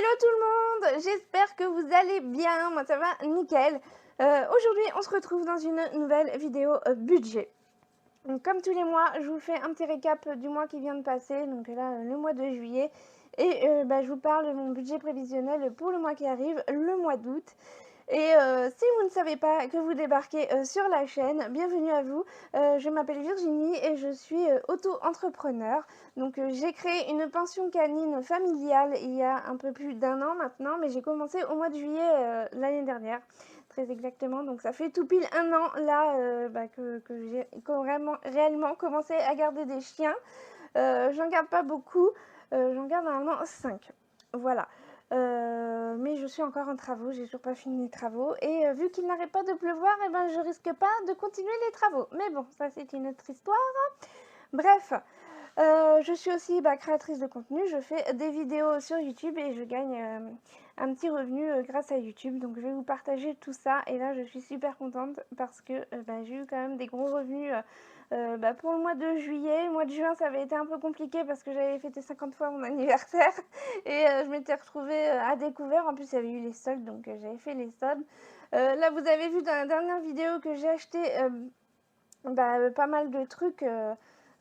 Hello tout le monde, j'espère que vous allez bien, moi ça va nickel. Aujourd'hui on se retrouve dans une nouvelle vidéo budget. Donc, comme tous les mois, je vous fais un petit récap du mois qui vient de passer, donc là le mois de juillet. Et je vous parle de mon budget prévisionnel pour le mois qui arrive, le mois d'août. Et si vous ne savez pas que vous débarquez sur la chaîne, bienvenue à vous. Je m'appelle Virginie et je suis auto-entrepreneur. Donc j'ai créé une pension canine familiale il y a un peu plus d'1 an maintenant, mais j'ai commencé au mois de juillet l'année dernière, très exactement. Donc ça fait tout pile 1 an là que j'ai réellement commencé à garder des chiens. J'en garde pas beaucoup, j'en garde normalement 5. Voilà. Mais je suis encore en travaux, j'ai toujours pas fini les travaux. Et vu qu'il n'arrête pas de pleuvoir, eh ben, je risque pas de continuer les travaux. Mais bon, ça c'est une autre histoire. Bref, je suis aussi créatrice de contenu. Je fais des vidéos sur YouTube et je gagne un petit revenu grâce à YouTube. Donc je vais vous partager tout ça. Et là, je suis super contente parce que j'ai eu quand même des gros revenus. Pour le mois de juillet, le mois de juin ça avait été un peu compliqué parce que j'avais fêté 50 fois mon anniversaire et je m'étais retrouvée à découvert. En plus il y avait eu les soldes, donc j'avais fait les soldes. Là vous avez vu dans la dernière vidéo que j'ai acheté pas mal de trucs.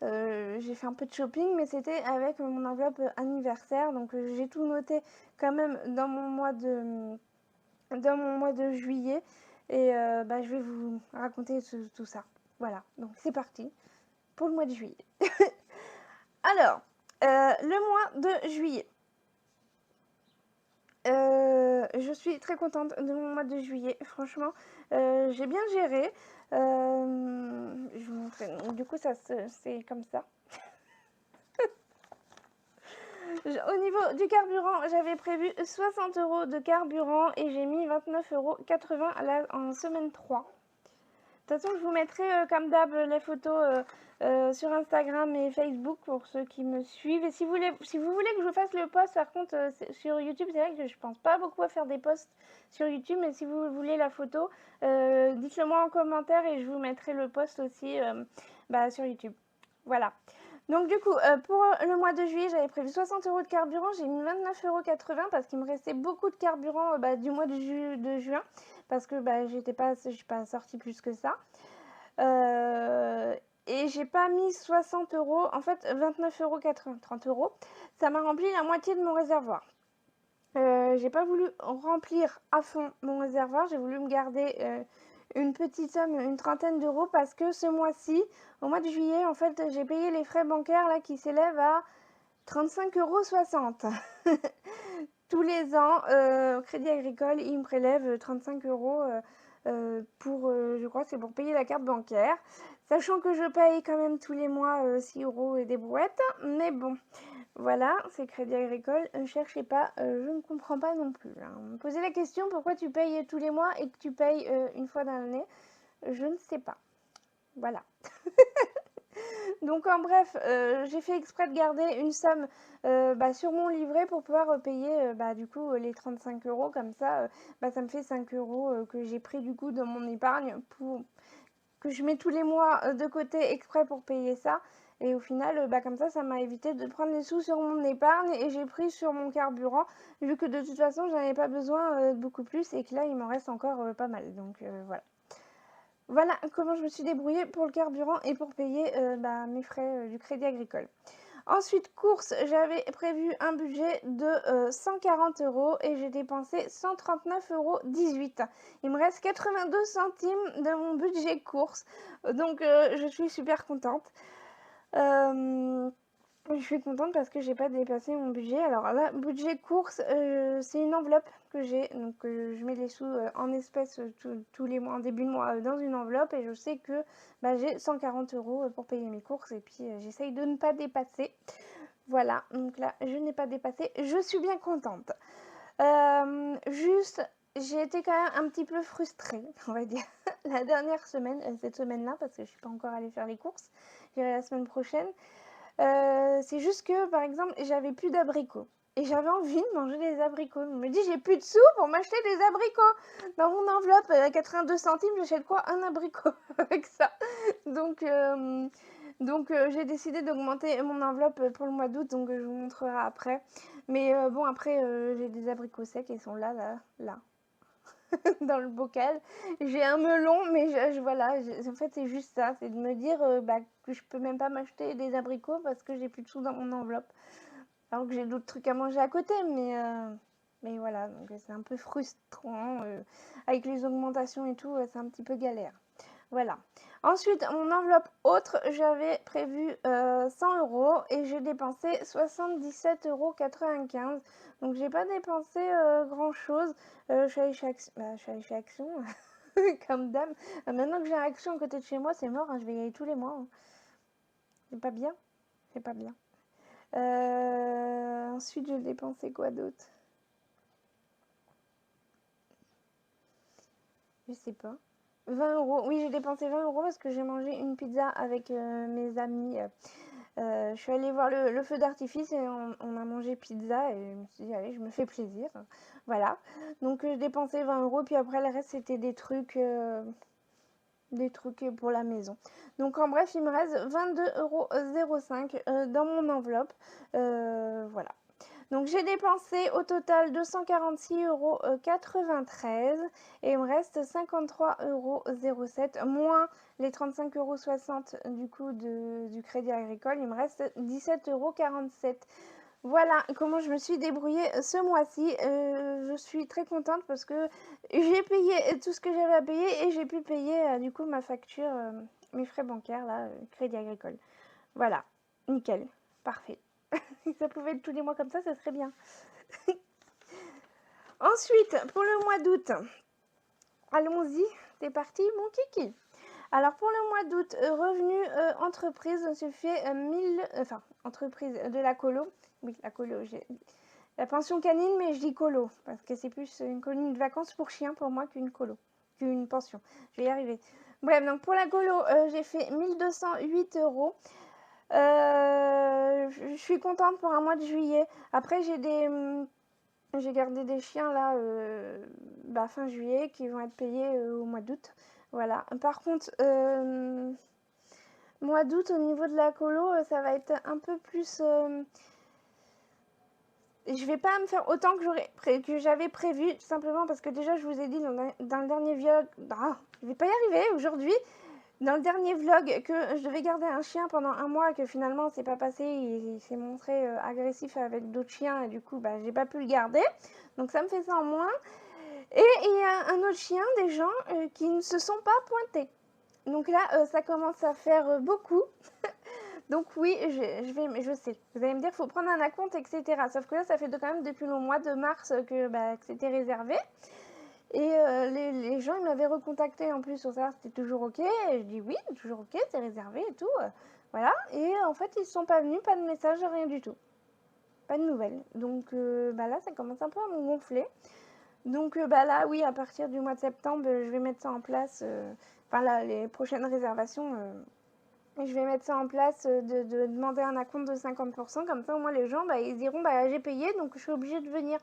J'ai fait un peu de shopping, mais c'était avec mon enveloppe anniversaire, donc j'ai tout noté quand même dans mon mois de juillet. Et je vais vous raconter tout ça. Voilà, donc c'est parti pour le mois de juillet. Alors, le mois de juillet. Je suis très contente de mon mois de juillet. Franchement, j'ai bien géré. Je vous montrer. Du coup, c'est comme ça. Au niveau du carburant, j'avais prévu 60 € de carburant et j'ai mis 29,80 € en semaine 3. De toute façon, je vous mettrai comme d'hab les photos sur Instagram et Facebook pour ceux qui me suivent. Et si vous voulez que je fasse le post, par contre, sur YouTube, c'est vrai que je pense pas beaucoup à faire des posts sur YouTube, mais si vous voulez la photo, dites-le moi en commentaire et je vous mettrai le post aussi sur YouTube. Voilà. Donc du coup, pour le mois de juillet, j'avais prévu 60 € de carburant, j'ai mis 29,80 € parce qu'il me restait beaucoup de carburant du mois de juin, parce que je suis pas sortie plus que ça. Et j'ai pas mis 60 €, en fait 29,80 €, 30 €. Ça m'a rempli la moitié de mon réservoir. J'ai pas voulu remplir à fond mon réservoir, j'ai voulu me garder une petite somme, une trentaine d'euros, parce que ce mois-ci, au mois de juillet, en fait, j'ai payé les frais bancaires là qui s'élèvent à 35,60 €. Tous les ans, au Crédit Agricole, ils me prélèvent 35 € pour, je crois, c'est pour payer la carte bancaire. Sachant que je paye quand même tous les mois 6 € et des brouettes, mais bon. Voilà, c'est Crédit Agricole, ne cherchez pas, je ne comprends pas non plus. On me posait la question pourquoi tu payes tous les mois et que tu payes une fois dans l'année. Je ne sais pas. Voilà. Donc en bref, j'ai fait exprès de garder une somme sur mon livret pour pouvoir payer du coup les 35 € comme ça. Ça me fait 5 € que j'ai pris du coup dans mon épargne que je mets tous les mois de côté exprès pour payer ça. Et au final, comme ça m'a évité de prendre les sous sur mon épargne et j'ai pris sur mon carburant, vu que de toute façon, j'en avais pas besoin de beaucoup plus et que là, il m'en reste encore pas mal. Donc voilà. Voilà comment je me suis débrouillée pour le carburant et pour payer mes frais du Crédit Agricole. Ensuite, courses, j'avais prévu un budget de 140 € et j'ai dépensé 139,18 €. Il me reste 82 centimes de mon budget courses, donc je suis super contente. Je suis contente parce que j'ai pas dépassé mon budget. Alors là, budget courses, c'est une enveloppe que j'ai. Donc je mets les sous en espèces tous les mois, en début de mois, dans une enveloppe. Et je sais que j'ai 140 € pour payer mes courses. Et puis j'essaye de ne pas dépasser. Voilà, donc là, je n'ai pas dépassé. Je suis bien contente. Juste, j'ai été quand même un petit peu frustrée, on va dire, la dernière semaine, cette semaine-là, parce que je suis pas encore allée faire les courses. J'irai la semaine prochaine. C'est juste que, par exemple, j'avais plus d'abricots. Et j'avais envie de manger des abricots. Je me dis, j'ai plus de sous pour m'acheter des abricots. Dans mon enveloppe, à 82 centimes, j'achète quoi? Un abricot avec ça. Donc, Donc j'ai décidé d'augmenter mon enveloppe pour le mois d'août, donc je vous montrerai après. Mais bon, après j'ai des abricots secs, ils sont là, dans le bocal. J'ai un melon, mais voilà, en fait c'est juste ça, c'est de me dire bah, que je peux même pas m'acheter des abricots parce que j'ai plus de sous dans mon enveloppe. Alors que j'ai d'autres trucs à manger à côté, mais voilà, donc c'est un peu frustrant. Avec les augmentations et tout, c'est un petit peu galère. Voilà. Ensuite, mon enveloppe autre, j'avais prévu 100 euros et j'ai dépensé 77,95 €. Donc, j'ai pas dépensé grand chose. Je suis allée chez Action, comme dame. Maintenant que j'ai Action à côté de chez moi, c'est mort, hein, je vais y aller tous les mois. Hein. C'est pas bien. C'est pas bien. Ensuite, j'ai dépensé quoi d'autre? Je sais pas. 20 euros. Oui, j'ai dépensé 20 euros parce que j'ai mangé une pizza avec mes amis. Je suis allée voir le feu d'artifice et on a mangé pizza et je me suis dit, allez, je me fais plaisir. Voilà. Donc, j'ai dépensé 20 euros. Puis après, le reste, c'était des trucs pour la maison. Donc, en bref, il me reste 22,05 € dans mon enveloppe. Voilà. Donc j'ai dépensé au total 246,93 € et il me reste 53,07 € moins les 35,60 € du coup du crédit agricole. Il me reste 17,47 €. Voilà comment je me suis débrouillée ce mois-ci. Je suis très contente parce que j'ai payé tout ce que j'avais à payer et j'ai pu payer du coup ma facture, mes frais bancaires là, crédit agricole. Voilà, nickel, parfait. Si ça pouvait être tous les mois comme ça serait bien. Ensuite, pour le mois d'août, allons-y, c'est parti mon kiki. Alors pour le mois d'août, revenu entreprise, je me suis fait 1000, enfin entreprise de la colo. Oui, la colo, j'ai la pension canine, mais je dis colo parce que c'est plus une colonie de vacances pour chiens pour moi qu'une colo, qu'une pension. Je vais y arriver. Bref, donc pour la colo, j'ai fait 1208 €. Je suis contente pour un mois de juillet. Après, j'ai gardé des chiens là, fin juillet, qui vont être payés au mois d'août. Voilà. Par contre, mois d'août, au niveau de la colo, ça va être un peu plus. Je vais pas me faire autant que j'avais prévu, tout simplement parce que déjà, je vous ai dit dans le dernier vlog. Ah, je vais pas y arriver aujourd'hui. Dans le dernier vlog, que je devais garder un chien pendant un mois, que finalement c'est pas passé, il s'est montré agressif avec d'autres chiens et du coup bah, j'ai pas pu le garder. Donc ça me fait ça en moins. Et il y a un autre chien, des gens qui ne se sont pas pointés. Donc là ça commence à faire beaucoup. Donc oui, je sais. Vous allez me dire, faut prendre un acompte, etc. Sauf que là, ça fait quand même depuis le mois de mars que c'était réservé. Et les gens, ils m'avaient recontacté en plus pour savoir si c'était toujours ok. Et je dis oui, toujours ok, c'est réservé et tout. Voilà. Et en fait, ils ne sont pas venus, pas de message, rien du tout. Pas de nouvelles. Donc là, ça commence un peu à me gonfler. Donc là, oui, à partir du mois de septembre, je vais mettre ça en place. Enfin là, les prochaines réservations, je vais mettre ça en place de demander un acompte de 50%. Comme ça, au moins, les gens, ils diront, j'ai payé, donc je suis obligée de venir.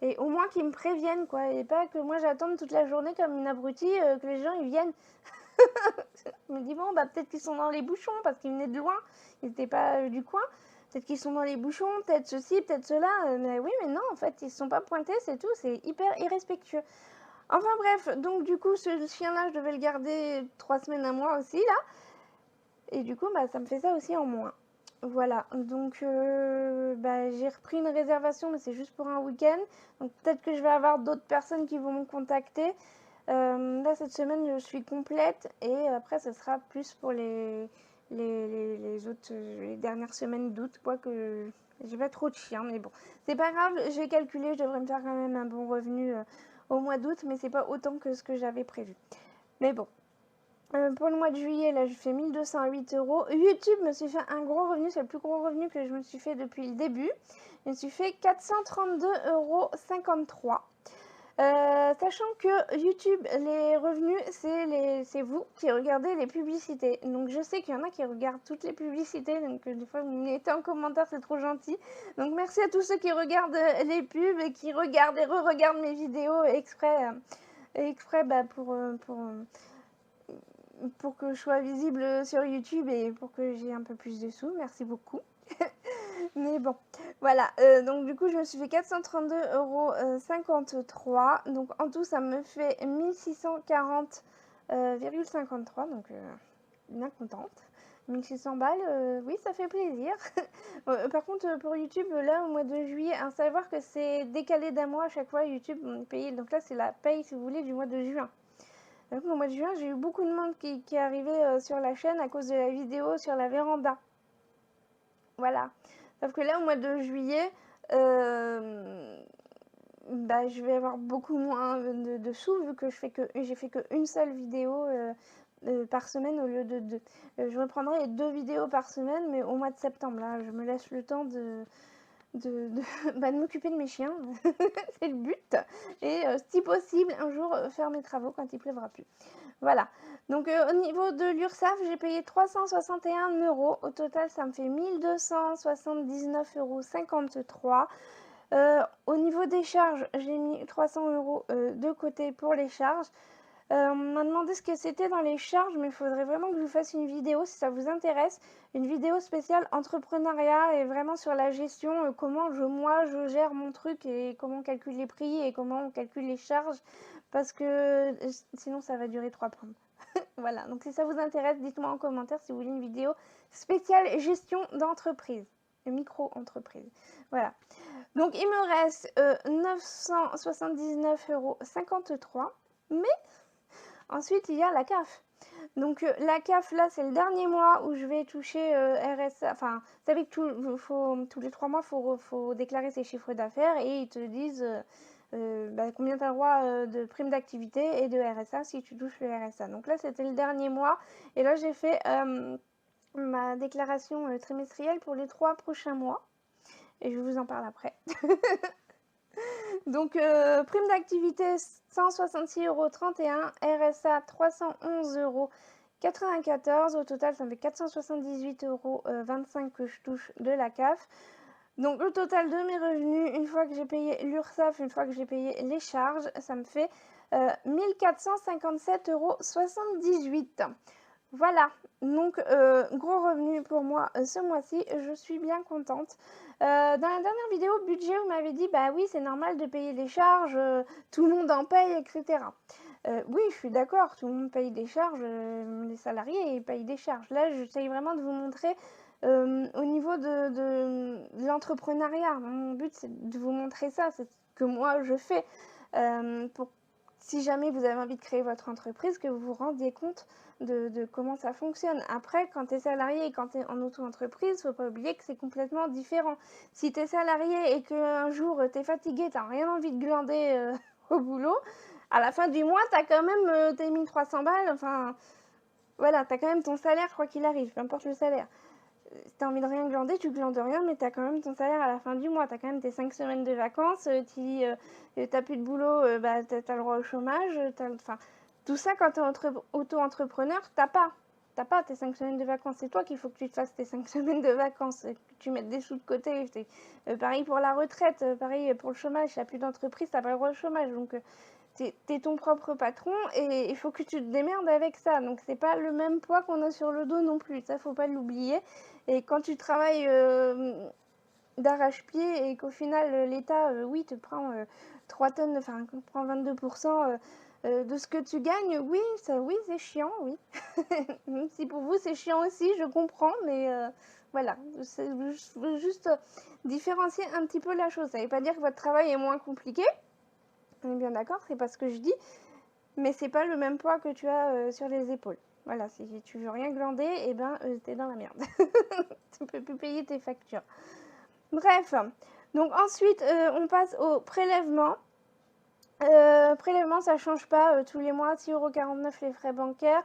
Et au moins qu'ils me préviennent, quoi. Et pas que moi, j'attende toute la journée comme une abrutie, que les gens, ils viennent. Je me dis, bon, peut-être qu'ils sont dans les bouchons, parce qu'ils venaient de loin. Ils n'étaient pas du coin. Peut-être qu'ils sont dans les bouchons, peut-être ceci, peut-être cela. Mais oui, mais non, en fait, ils ne sont pas pointés, c'est tout. C'est hyper irrespectueux. Enfin bref, donc du coup, ce chien-là, je devais le garder 3 semaines à moi aussi, là. Et du coup, ça me fait ça aussi en moins. Voilà, donc j'ai repris une réservation, mais c'est juste pour un week-end. Donc peut-être que je vais avoir d'autres personnes qui vont me contacter. Là, cette semaine, je suis complète. Et après, ce sera plus pour les autres, les dernières semaines d'août, quoi, que j'ai pas trop de chiens. Mais bon, c'est pas grave, j'ai calculé, je devrais me faire quand même un bon revenu au mois d'août, mais c'est pas autant que ce que j'avais prévu. Mais bon. Pour le mois de juillet, là, je fais 1208 €. YouTube me suis fait un gros revenu, c'est le plus gros revenu que je me suis fait depuis le début. Je me suis fait 432,53 €. Sachant que YouTube, les revenus, c'est vous qui regardez les publicités. Donc je sais qu'il y en a qui regardent toutes les publicités, donc des fois vous me mettez en commentaire, c'est trop gentil. Donc merci à tous ceux qui regardent les pubs et qui regardent et re-regardent mes vidéos exprès pour pour que je sois visible sur YouTube et pour que j'ai un peu plus de sous. Merci beaucoup. Mais bon, voilà. Donc du coup, je me suis fait 432,53 €. Donc en tout, ça me fait 1640,53 €. Donc bien contente. 1600 balles, oui, ça fait plaisir. Par contre, pour YouTube, là, au mois de juillet, à savoir que c'est décalé d'un mois à chaque fois, YouTube, on est payé. Donc là, c'est la paye, si vous voulez, du mois de juin. Donc au mois de juin, j'ai eu beaucoup de monde qui est arrivé sur la chaîne à cause de la vidéo sur la véranda. Voilà. Sauf que là, au mois de juillet, bah, je vais avoir beaucoup moins de sous vu que j'ai fait qu'une seule vidéo par semaine au lieu de deux. Je reprendrai 2 vidéos par semaine, mais au mois de septembre. Là, je me laisse le temps bah, de m'occuper de mes chiens. C'est le but. Et si possible, un jour, faire mes travaux quand il pleuvra plus. Voilà. Donc au niveau de l'URSSAF, j'ai payé 361 €. Au total, ça me fait 1279,53 €. Au niveau des charges, j'ai mis 300 € de côté pour les charges. On m'a demandé ce que c'était dans les charges, mais il faudrait vraiment que je vous fasse une vidéo si ça vous intéresse. Une vidéo spéciale entrepreneuriat et vraiment sur la gestion, comment moi je gère mon truc et comment on calcule les prix et comment on calcule les charges. Parce que sinon ça va durer 3 plombes. Voilà, donc si ça vous intéresse, dites-moi en commentaire si vous voulez une vidéo spéciale gestion d'entreprise, micro-entreprise. Voilà. Donc il me reste 979,53 €. Mais ensuite, il y a la CAF. Donc la CAF, là, c'est le dernier mois où je vais toucher RSA. Enfin, vous savez que tous les 3 mois, il faut déclarer ses chiffres d'affaires et ils te disent bah, combien tu as le droit de prime d'activité et de RSA si tu touches le RSA. Donc là, c'était le dernier mois. Et là, j'ai fait ma déclaration trimestrielle pour les 3 prochains mois. Et je vous en parle après. Donc, prime d'activité 166,31 €, RSA 311,94 €. Au total, ça me fait 478,25 € que je touche de la CAF. Donc, le total de mes revenus, une fois que j'ai payé l'URSSAF, une fois que j'ai payé les charges, ça me fait 1457,78 €. Voilà, donc gros revenu pour moi ce mois-ci, je suis bien contente. Dans la dernière vidéo budget, vous m'avez dit, bah oui, c'est normal de payer les charges, tout le monde en paye, etc. Oui, je suis d'accord, tout le monde paye des charges, les salariés ils payent des charges. Là, j'essaye vraiment de vous montrer au niveau de l'entrepreneuriat. Mon but, c'est de vous montrer ça, c'est ce que moi je fais. Pour si jamais vous avez envie de créer votre entreprise, que vous vous rendiez compte de comment ça fonctionne. Après, quand tu es salarié et quand tu es en auto-entreprise, faut pas oublier que c'est complètement différent. Si tu es salarié et qu'un jour tu es fatigué, tu n'as rien envie de glander au boulot, à la fin du mois, tu as quand même tes 1300 balles. Enfin, voilà, tu as quand même ton salaire, quoi qu'il arrive, peu importe le salaire. Si tu as envie de rien glander, tu glandes rien, mais tu as quand même ton salaire à la fin du mois. Tu as quand même tes 5 semaines de vacances. Tu n'as plus de boulot, bah, tu as le droit au chômage. Enfin, tout ça, quand tu es auto-entrepreneur, t'as pas tes 5 semaines de vacances. C'est toi qu'il faut que tu te fasses tes 5 semaines de vacances, que tu mettes des sous de côté. Pareil pour la retraite, pareil pour le chômage. Si tu n'as plus d'entreprise, tu n'as pas le droit au chômage. Donc, t'es ton propre patron et il faut que tu te démerdes avec ça. Donc, c'est pas le même poids qu'on a sur le dos non plus. Ça, faut pas l'oublier. Et quand tu travailles d'arrache-pied et qu'au final, l'État, oui, te prend 3 tonnes, enfin, prend 22% de ce que tu gagnes, oui, c'est chiant, oui. Même si pour vous, c'est chiant aussi, je comprends, mais voilà. Je veux juste différencier un petit peu la chose. Ça ne veut pas dire que votre travail est moins compliqué. On est bien d'accord, c'est pas ce que je dis. Mais c'est pas le même poids que tu as sur les épaules. Voilà, si tu veux rien glander, eh ben, t'es dans la merde. Tu peux plus payer tes factures. Bref, donc ensuite, on passe au prélèvement. Prélèvement, ça change pas tous les mois, 6,49 € les frais bancaires.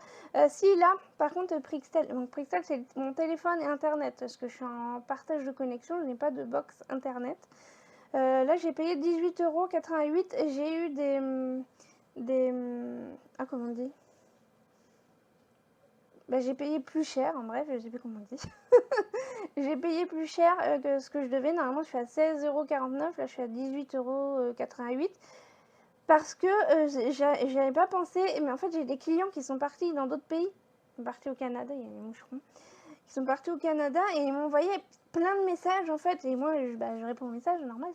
Si là, par contre, Prixtel, donc Prixtel c'est mon téléphone et internet, parce que je suis en partage de connexion, je n'ai pas de box internet. Là, j'ai payé 18,88 € et j'ai eu ah, comment on dit, bah, j'ai payé plus cher, en bref, je sais plus comment on dit. J'ai payé plus cher que ce que je devais. Normalement, je suis à 16,49 €, là, je suis à 18,88 € parce que j'avais pas pensé, mais en fait, j'ai des clients qui sont partis dans d'autres pays. sont partis au Canada, il y a les moucherons. Ils sont partis au Canada et ils m'ont envoyé plein de messages en fait. Et moi, je réponds aux messages, normal.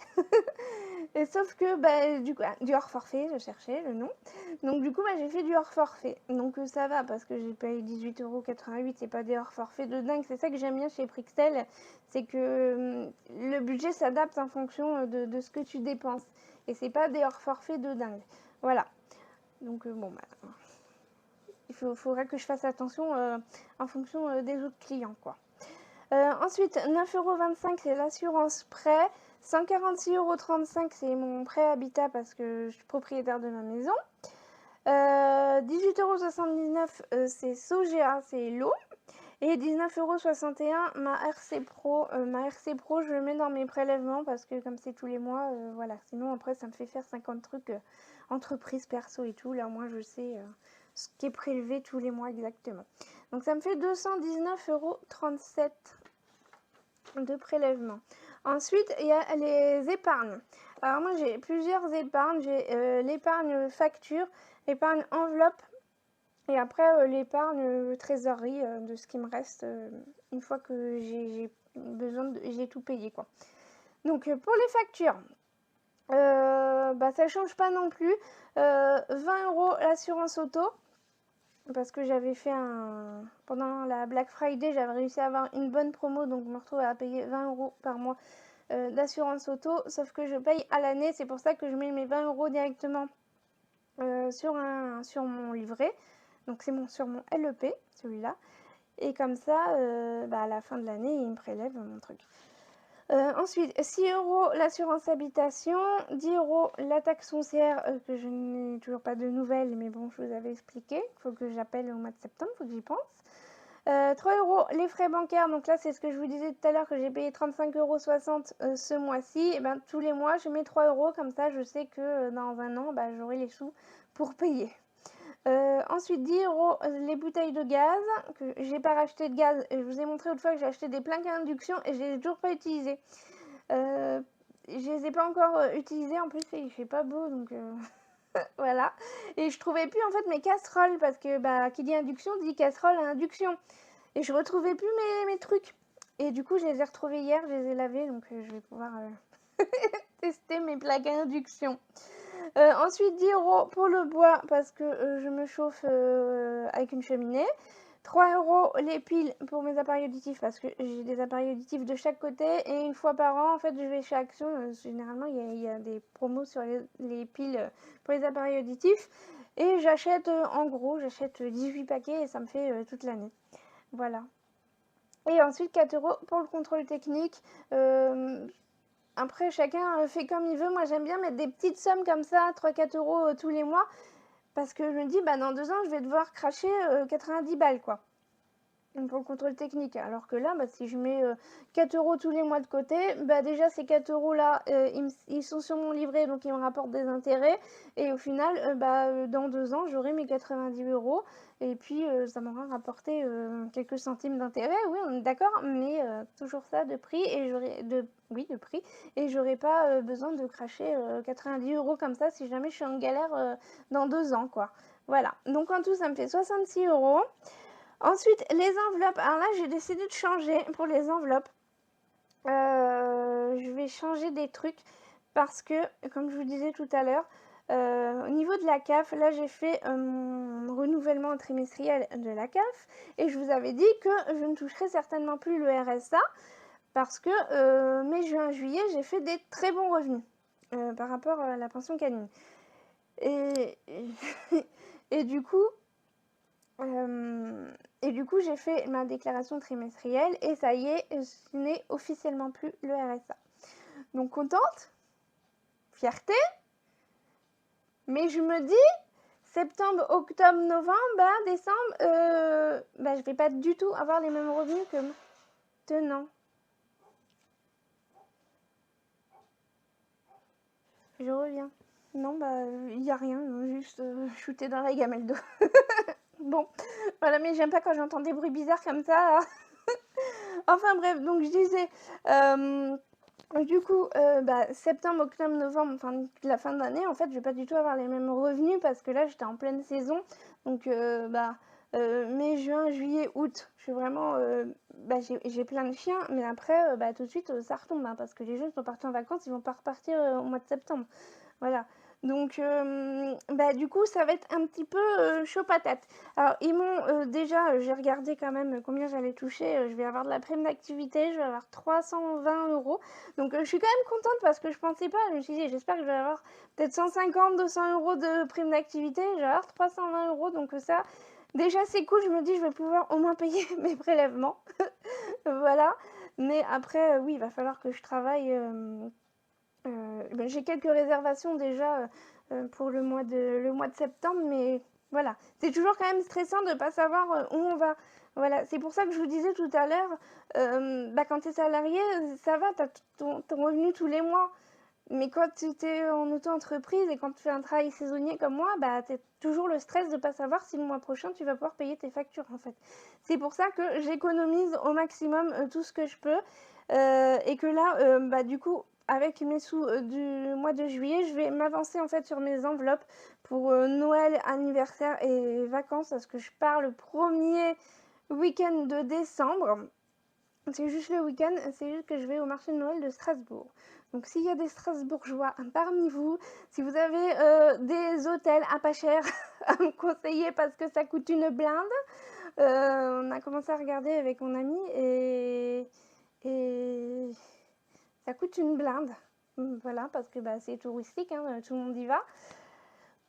Et sauf que du coup, du hors forfait, je cherchais le nom. Donc du coup, j'ai fait du hors forfait. Donc ça va parce que j'ai payé 18,88 €. C'est pas des hors forfait de dingue. C'est ça que j'aime bien chez Prixel. C'est que le budget s'adapte en fonction de ce que tu dépenses. Et c'est pas des hors forfait de dingue. Voilà. Donc bon, il faudra que je fasse attention en fonction des autres clients, quoi. Ensuite, 9,25 € c'est l'assurance prêt. 146,35 € c'est mon prêt habitat parce que je suis propriétaire de ma maison. 18,79 € c'est Sogea, c'est l'eau. Et 19,61 € ma RC Pro. Ma RC Pro, je le mets dans mes prélèvements parce que comme c'est tous les mois, voilà. Sinon, après, ça me fait faire 50 trucs entreprise, perso et tout. Là, moi, je sais ce qui est prélevé tous les mois exactement. Donc, ça me fait 219,37 € de prélèvement. Ensuite, il y a les épargnes. Alors, moi, j'ai plusieurs épargnes. J'ai l'épargne facture, l'épargne enveloppe. Et après, l'épargne trésorerie de ce qui me reste une fois que j'ai tout payé, quoi. Donc, pour les factures, ça change pas non plus. 20 € l'assurance auto. Parce que j'avais fait pendant la Black Friday, j'avais réussi à avoir une bonne promo. Donc, je me retrouve à payer 20 € par mois d'assurance auto. Sauf que je paye à l'année. C'est pour ça que je mets mes 20 € directement sur mon livret. Donc c'est sur mon LEP, celui-là. Et comme ça, à la fin de l'année, il me prélève mon truc. Ensuite, 6 € l'assurance habitation, 10 € la taxe foncière, que je n'ai toujours pas de nouvelles, mais bon, je vous avais expliqué. Il faut que j'appelle au mois de septembre, il faut que j'y pense. 3 € les frais bancaires, donc là c'est ce que je vous disais tout à l'heure, que j'ai payé 35,60 € ce mois-ci. Et tous les mois je mets 3 €, comme ça je sais que dans un an j'aurai les sous pour payer. Ensuite 10 € les bouteilles de gaz, que j'ai pas racheté de gaz. Je vous ai montré autrefois que j'ai acheté des plaques à induction et je les ai toujours pas utilisées. Je les ai pas encore utilisées, en plus il fait pas beau donc voilà. Et je trouvais plus en fait mes casseroles parce que qui dit induction dit casserole à induction. Et je retrouvais plus mes trucs. Et du coup je les ai retrouvés hier, je les ai lavés, donc je vais pouvoir tester mes plaques à induction. Ensuite 10 € pour le bois parce que je me chauffe avec une cheminée. 3 € les piles pour mes appareils auditifs parce que j'ai des appareils auditifs de chaque côté. Et une fois par an, en fait, je vais chez Action. Généralement, il y a des promos sur les piles pour les appareils auditifs. Et j'achète, en gros, j'achète 18 paquets et ça me fait toute l'année. Voilà. Et ensuite 4 € pour le contrôle technique. Après, chacun fait comme il veut. Moi, j'aime bien mettre des petites sommes comme ça, 3-4 € tous les mois. Parce que je me dis, dans 2 ans, je vais devoir cracher 90 balles, quoi. Pour le contrôle technique. Alors que là, si je mets 4 € tous les mois de côté, déjà ces 4 € là, ils sont sur mon livret, donc ils me rapportent des intérêts. Et au final, dans 2 ans, j'aurai mes 90 €. Et puis, ça m'aura rapporté quelques centimes d'intérêt. Oui, on est d'accord, mais toujours ça de prix. Et de prix. Et j'aurai pas besoin de cracher 90 € comme ça si jamais je suis en galère dans 2 ans, quoi. Voilà. Donc en tout, ça me fait 66 €. Ensuite, les enveloppes. Alors là, j'ai décidé de changer pour les enveloppes. Je vais changer des trucs parce que, comme je vous disais tout à l'heure, au niveau de la CAF, là, j'ai fait mon renouvellement trimestriel de la CAF. Et je vous avais dit que je ne toucherai certainement plus le RSA parce que mai, juin, juillet, j'ai fait des très bons revenus par rapport à la pension canine. Et du coup... j'ai fait ma déclaration trimestrielle et ça y est, je n'ai officiellement plus le RSA. Donc contente, fierté, mais je me dis, septembre, octobre, novembre, décembre, je vais pas du tout avoir les mêmes revenus que maintenant. Je reviens. Non, il n'y a rien, juste shooter dans la gamelle d'eau. Bon, voilà, mais j'aime pas quand j'entends des bruits bizarres comme ça. Enfin bref, donc je disais, du coup, septembre, octobre, novembre, enfin la fin d'année, en fait, je vais pas du tout avoir les mêmes revenus parce que là, j'étais en pleine saison. Donc, mai, juin, juillet, août, je suis vraiment, bah, j'ai plein de chiens, mais après, bah, tout de suite, ça retombe, hein, parce que les jeunes sont partis en vacances, ils vont pas repartir au mois de septembre. Voilà. Donc, bah, du coup, ça va être un petit peu chaud patate. Alors, ils m'ont déjà, j'ai regardé quand même combien j'allais toucher. Je vais avoir de la prime d'activité, je vais avoir 320 euros. Donc, je suis quand même contente parce que je pensais pas. Je me suis dit, j'espère que je vais avoir peut-être 150, 200 euros de prime d'activité. Je vais avoir 320 euros. Donc, ça, déjà, c'est cool. Je me dis, je vais pouvoir au moins payer mes prélèvements. Voilà. Mais après, oui, il va falloir que je travaille. Ben, j'ai quelques réservations déjà pour le mois de septembre, mais voilà. C'est toujours quand même stressant de ne pas savoir où on va. Voilà, c'est pour ça que je vous disais tout à l'heure, bah, quand tu es salarié, ça va, tu as ton revenu tous les mois. Mais quand tu es en auto-entreprise et quand tu fais un travail saisonnier comme moi, bah, tu as toujours le stress de ne pas savoir si le mois prochain tu vas pouvoir payer tes factures en fait. C'est pour ça que j'économise au maximum tout ce que je peux et que là, bah, du coup, avec mes sous du mois de juillet, je vais m'avancer en fait sur mes enveloppes pour Noël, anniversaire et vacances parce que je pars le premier week-end de décembre. C'est juste le week-end, c'est juste que je vais au marché de Noël de Strasbourg. Donc s'il y a des Strasbourgeois parmi vous, si vous avez des hôtels à pas cher à me conseiller parce que ça coûte une blinde, on a commencé à regarder avec mon ami et ça coûte une blinde. Voilà, parce que bah, c'est touristique, hein, tout le monde y va.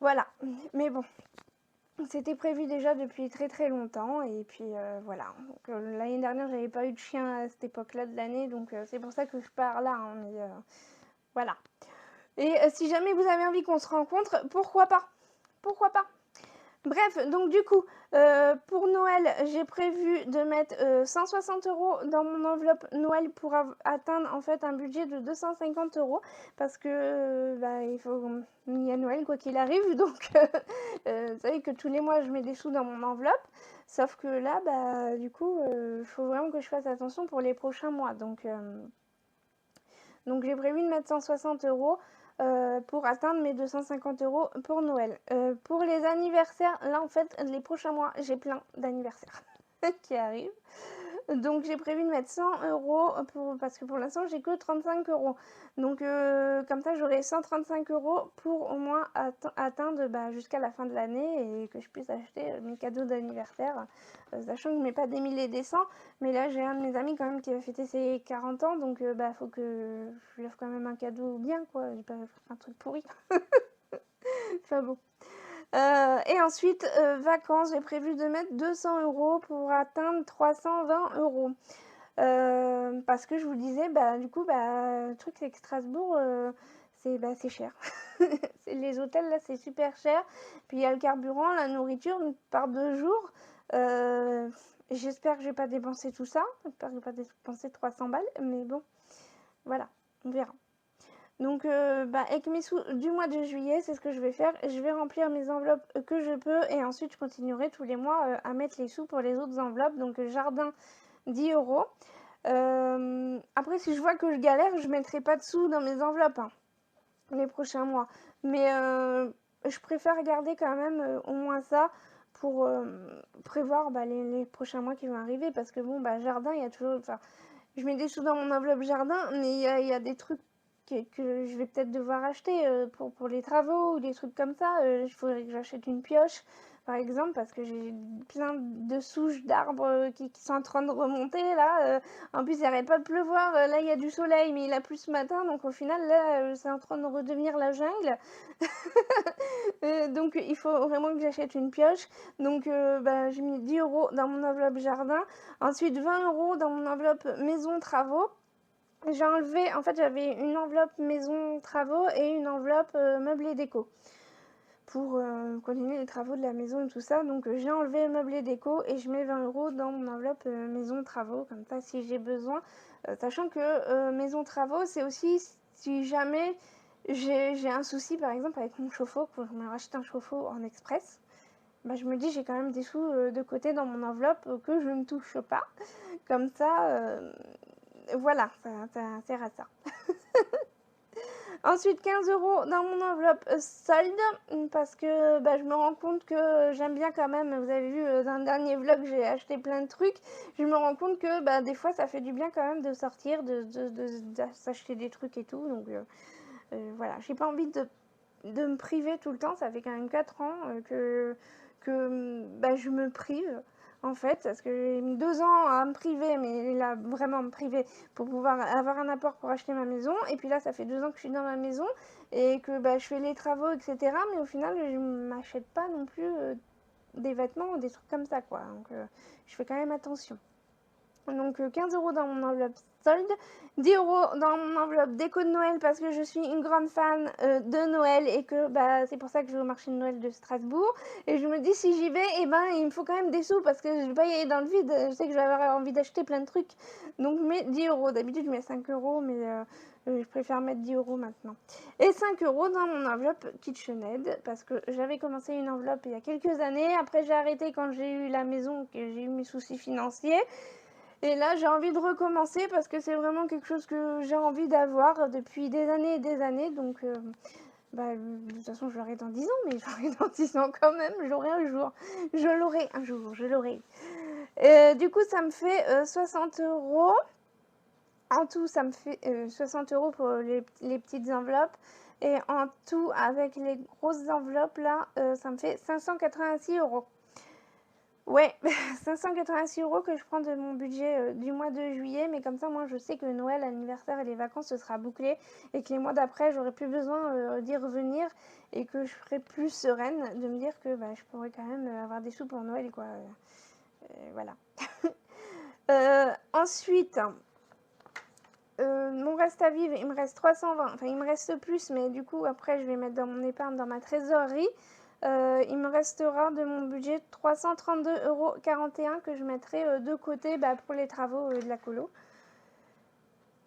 Voilà, mais bon, c'était prévu déjà depuis très très longtemps et puis voilà. L'année dernière, j'avais pas eu de chien à cette époque-là de l'année, donc c'est pour ça que je pars là. Hein, mais voilà. Et si jamais vous avez envie qu'on se rencontre, pourquoi pas? Pourquoi pas? Bref, donc du coup, pour Noël, j'ai prévu de mettre 160 euros dans mon enveloppe Noël pour atteindre en fait un budget de 250 euros parce que bah, il y a Noël quoi qu'il arrive, donc vous savez que tous les mois je mets des sous dans mon enveloppe, sauf que là, bah, du coup, il faut vraiment que je fasse attention pour les prochains mois, donc j'ai prévu de mettre 160 euros pour atteindre mes 250 euros pour Noël. Pour les anniversaires, là en fait, les prochains mois, j'ai plein d'anniversaires qui arrivent. Donc j'ai prévu de mettre 100 euros parce que pour l'instant j'ai que 35 euros. Donc comme ça j'aurai 135 euros pour au moins atteindre bah, jusqu'à la fin de l'année et que je puisse acheter mes cadeaux d'anniversaire. Sachant que je ne mets pas des milliers et des cents, mais là j'ai un de mes amis quand même qui va fêter ses 40 ans, donc bah faut que je lui offre quand même un cadeau bien quoi, je vais pas faire un truc pourri. Enfin bon. Et ensuite, vacances, j'ai prévu de mettre 200 euros pour atteindre 320 euros. Parce que je vous disais, bah, du coup, bah, le truc c'est que Strasbourg, c'est cher. Les hôtels là, c'est super cher. Puis il y a le carburant, la nourriture par 2 jours. J'espère que je vais pas dépenser tout ça. J'espère que je vais pas dépenser 300 balles. Mais bon, voilà, on verra. Donc, bah, avec mes sous du mois de juillet, c'est ce que je vais faire. Je vais remplir mes enveloppes que je peux et ensuite je continuerai tous les mois à mettre les sous pour les autres enveloppes. Donc, jardin, 10 euros. Après, si je vois que je galère, je ne mettrai pas de sous dans mes enveloppes hein, les prochains mois. Mais je préfère garder quand même au moins ça pour prévoir bah, les prochains mois qui vont arriver. Parce que bon, bah, jardin, il y a toujours... Enfin, je mets des sous dans mon enveloppe jardin, mais il y a des trucs que je vais peut-être devoir acheter pour les travaux ou des trucs comme ça. Il faudrait que j'achète une pioche, par exemple, parce que j'ai plein de souches d'arbres qui sont en train de remonter là. En plus, il n'arrête pas de pleuvoir. Là, il y a du soleil, mais il a plu ce matin. Donc, au final, là, c'est en train de redevenir la jungle. Donc, il faut vraiment que j'achète une pioche. Donc, bah, j'ai mis 10 euros dans mon enveloppe jardin. Ensuite, 20 euros dans mon enveloppe maison travaux. J'ai enlevé, en fait, j'avais une enveloppe maison travaux et une enveloppe meublé déco pour continuer les travaux de la maison et tout ça. Donc, j'ai enlevé meublé déco et je mets 20 euros dans mon enveloppe maison travaux, comme ça, si j'ai besoin. Sachant que maison travaux, c'est aussi si jamais j'ai un souci, par exemple, avec mon chauffe-eau, que je me rachète un chauffe-eau en express. Bah, je me dis, j'ai quand même des sous de côté dans mon enveloppe que je ne touche pas. Comme ça, voilà, ça sert à ça. Ensuite 15 € dans mon enveloppe solde parce que je me rends compte que j'aime bien quand même, vous avez vu dans le dernier vlog j'ai acheté plein de trucs, je me rends compte que des fois ça fait du bien quand même de sortir, de s'acheter des trucs et tout, donc voilà, j'ai pas envie de me priver tout le temps, ça fait quand même 4 ans que je me prive en fait, parce que j'ai mis 2 ans à me priver, mais là vraiment me priver pour pouvoir avoir un apport pour acheter ma maison, et puis là ça fait 2 ans que je suis dans ma maison et que je fais les travaux etc, mais au final je m'achète pas non plus des vêtements ou des trucs comme ça quoi, donc je fais quand même attention. Donc 15 € dans mon enveloppe solde, 10 € dans mon enveloppe déco de Noël parce que je suis une grande fan de Noël et que c'est pour ça que je vais au marché de Noël de Strasbourg. Et je me dis si j'y vais, il me faut quand même des sous parce que je vais pas y aller dans le vide. Je sais que je vais avoir envie d'acheter plein de trucs. Donc je mets 10 €. D'habitude je mets 5 €, mais je préfère mettre 10 € maintenant. Et 5 € dans mon enveloppe KitchenAid parce que j'avais commencé une enveloppe il y a quelques années. Après j'ai arrêté quand j'ai eu la maison, que j'ai eu mes soucis financiers. Et là, j'ai envie de recommencer parce que c'est vraiment quelque chose que j'ai envie d'avoir depuis des années et des années. Donc, de toute façon, je l'aurai dans 10 ans, mais j'aurai dans 10 ans quand même. J'aurai un jour. Je l'aurai un jour, je l'aurai. Du coup, ça me fait 60 €. En tout, ça me fait 60 € pour les petites enveloppes. Et en tout, avec les grosses enveloppes, là, ça me fait 586 €. Ouais, 586 € que je prends de mon budget du mois de juillet, mais comme ça, moi, je sais que Noël, l'anniversaire et les vacances, ce sera bouclé et que les mois d'après, j'aurai plus besoin d'y revenir et que je serai plus sereine de me dire que je pourrais quand même avoir des sous pour Noël, quoi. Voilà. Ensuite, mon reste à vivre, il me reste 320, enfin, il me reste plus, mais du coup, après, je vais mettre dans mon épargne, dans ma trésorerie. Il me restera de mon budget 332,41 € que je mettrai de côté pour les travaux de la colo.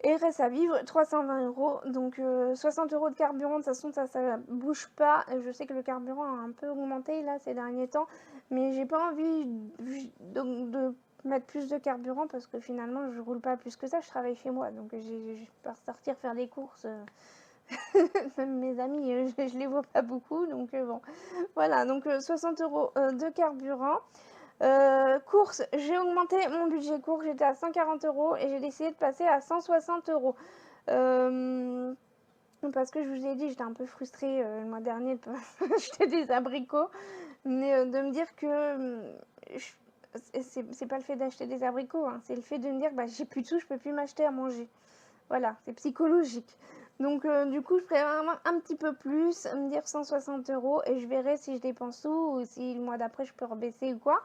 Et reste à vivre 320 €, donc 60 € de carburant, de toute façon ça bouge pas. Je sais que le carburant a un peu augmenté là ces derniers temps, mais j'ai pas envie de mettre plus de carburant parce que finalement je roule pas plus que ça, je travaille chez moi, donc je peux sortir faire des courses. Même mes amis, je les vois pas beaucoup, donc bon. Voilà, donc 60 € de carburant. Courses, j'ai augmenté mon budget courses, j'étais à 140 € et j'ai décidé de passer à 160 €. Parce que je vous ai dit, j'étais un peu frustrée le mois dernier de pas acheter des abricots, mais de me dire que c'est pas le fait d'acheter des abricots, hein, c'est le fait de me dire j'ai plus de sous, je peux plus m'acheter à manger. Voilà, c'est psychologique. Donc du coup, je préfère vraiment un petit peu plus, me dire 160 € et je verrai si je dépense tout ou si le mois d'après je peux rebaisser ou quoi.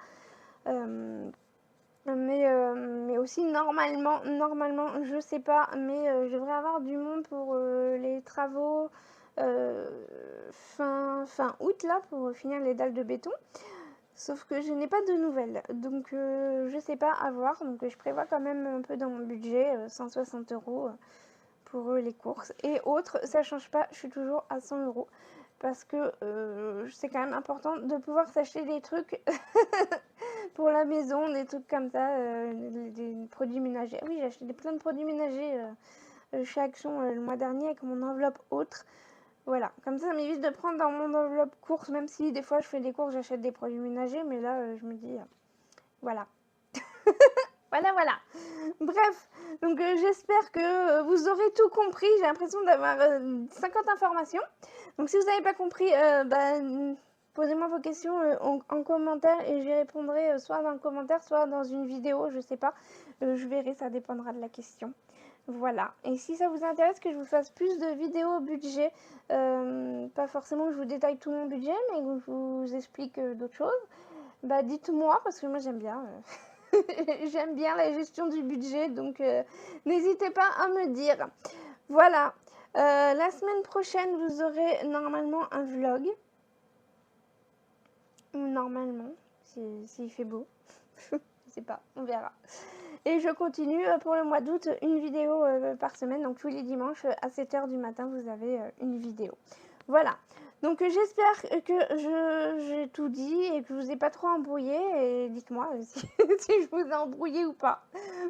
Mais aussi normalement, je sais pas, mais je devrais avoir du monde pour les travaux fin août là pour finir les dalles de béton. Sauf que je n'ai pas de nouvelles, donc je sais pas, à voir. Donc je prévois quand même un peu dans mon budget 160 € pour les courses. Et autres, ça change pas, je suis toujours à 100 € parce que c'est quand même important de pouvoir s'acheter des trucs pour la maison, des trucs comme ça, des produits ménagers. Oui, j'ai acheté plein de produits ménagers chez Action le mois dernier avec mon enveloppe autre. Voilà, comme ça m'évite de prendre dans mon enveloppe course, même si des fois je fais des courses, j'achète des produits ménagers, mais là je me dis, voilà. Voilà. Bref, donc j'espère que vous aurez tout compris. J'ai l'impression d'avoir 50 informations. Donc si vous n'avez pas compris, posez-moi vos questions en commentaire et j'y répondrai soit dans le commentaire, soit dans une vidéo, je sais pas. Je verrai, ça dépendra de la question. Voilà, et si ça vous intéresse que je vous fasse plus de vidéos budget, pas forcément que je vous détaille tout mon budget, mais que je vous explique d'autres choses, dites-moi parce que moi j'aime bien. J'aime bien la gestion du budget, donc n'hésitez pas à me dire. Voilà, la semaine prochaine, vous aurez normalement un vlog. Normalement, s'il fait beau. Je sais pas, on verra. Et je continue pour le mois d'août, une vidéo par semaine. Donc tous les dimanches à 7 h du matin, vous avez une vidéo. Voilà. Donc j'espère que j'ai tout dit et que je vous ai pas trop embrouillé. Et dites-moi si, si je vous ai embrouillé ou pas.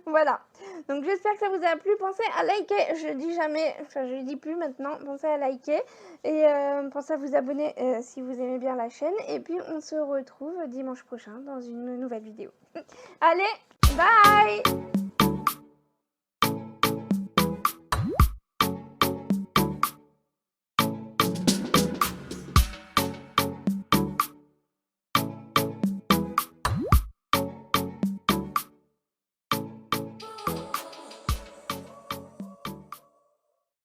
Voilà. Donc j'espère que ça vous a plu. Pensez à liker. Je dis jamais, enfin je le dis plus maintenant. Pensez à liker et pensez à vous abonner si vous aimez bien la chaîne. Et puis on se retrouve dimanche prochain dans une nouvelle vidéo. Allez, bye!